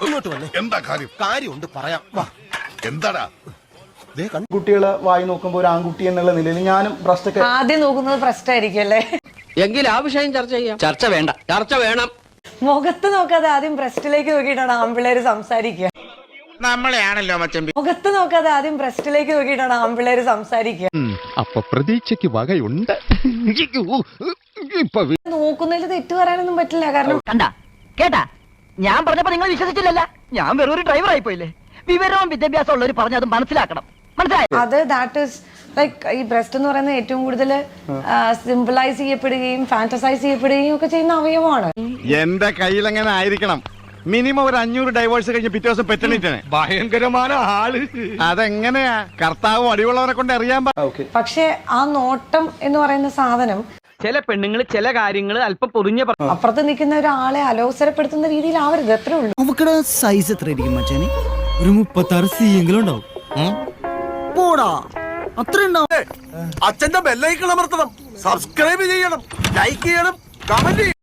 ഇങ്ങോട്ട് വന്നേ. എന്താ കാര്യം? കാര്യമുണ്ട് പറയാം. വാ. എന്താടാ? കുട്ടികളെ വായി നോക്കുമ്പോ ഒരു ആൺകുട്ടി എന്നുള്ള നിലയിൽ ഞാനും ബ്രസ്റ്റൊക്കെ ആദ്യം നോക്കുന്നത് ബ്രസ്റ്റ് ആയിരിക്കും അല്ലേ? എങ്കിൽ ആ വിഷയം ചർച്ച ചെയ്യാം. ചർച്ച വേണ്ട, ചർച്ച വേണം. മുഖത്ത് നോക്കാതെ ആദ്യം ബ്രസ്റ്റിലേക്ക് നോക്കിയിട്ടാണ് ആൺപിള്ളേര് സംസാരിക്കുക. നമ്മളെയാണല്ലോ മച്ചമ്പി. മുഖത്ത് നോക്കാതെ ആദ്യം ബ്രസ്റ്റിലേക്ക് നോക്കിയിട്ടാണ് ആൺപിള്ളേര് സംസാരിക്കുക. അപ്പൊ പ്രതീക്ഷയ്ക്ക് വകയുണ്ട്. നോക്കുന്നതിൽ തെറ്റ് പറയാനൊന്നും പറ്റില്ല. കാരണം കണ്ടാ കേട്ടാ, ഞാൻ പറഞ്ഞപ്പോ നിങ്ങൾ വിശ്വസിച്ചില്ലല്ല. ഞാൻ വെറൊരു ഡ്രൈവർ ആയിപ്പോയില്ലേ. വിവരവും വിദ്യാഭ്യാസം ഉള്ളവർ പറഞ്ഞത് മനസ്സിലാക്കണം. അത് ദാറ്റ് ഈസ് ലൈക്ക് ഈ ബ്രസ്റ്റ് എന്ന് പറയുന്നത് ഏറ്റവും കൂടുതൽ സിംബലൈസ് ചെയ്യപ്പെടുകയും ഫാന്റസൈസ് ചെയ്യപ്പെടുകയും ഒക്കെ ചെയ്യുന്ന അവയവമാണ്. എന്റെ കയ്യിൽ എങ്ങനെ ആയിരിക്കണം? മിനിമം ഒരു 500 ഡൈവേഴ്സ് കഴിഞ്ഞ് പിറ്റേ ദിവസം പെറ്റണിട്ടാണ്. ഭയങ്കരமான ആള്. അതെങ്ങനെയാ? കർത്താവ് അടിയുള്ളവരെ കൊണ്ട് അറിയാൻ. പക്ഷെ ആ നോട്ടം എന്ന് പറയുന്ന സാധനം ചില പെണ്ണുങ്ങൾ ചില കാര്യങ്ങൾ അല്പം പൊറിഞ്ഞ അപ്പുറത്ത് നിൽക്കുന്ന ഒരാളെ അലോസരപ്പെടുത്തുന്ന രീതിയിൽ ആവരുത്. അത്രേ ഉള്ളൂ. അവക്കടെ സൈസ് എത്രയായിരിക്കും മച്ചാനെ? ഒരു 36 സി എങ്കിലും ഉണ്ടാവും. പോടാ, അത്ര ഉണ്ടാവും. അച്ഛന്റെ ബെല്ലൈക്കൺ അമർത്തണം, സബ്സ്ക്രൈബ് ചെയ്യണം, ലൈക്ക് ചെയ്യണം, കമന്റ് ചെയ്യണം.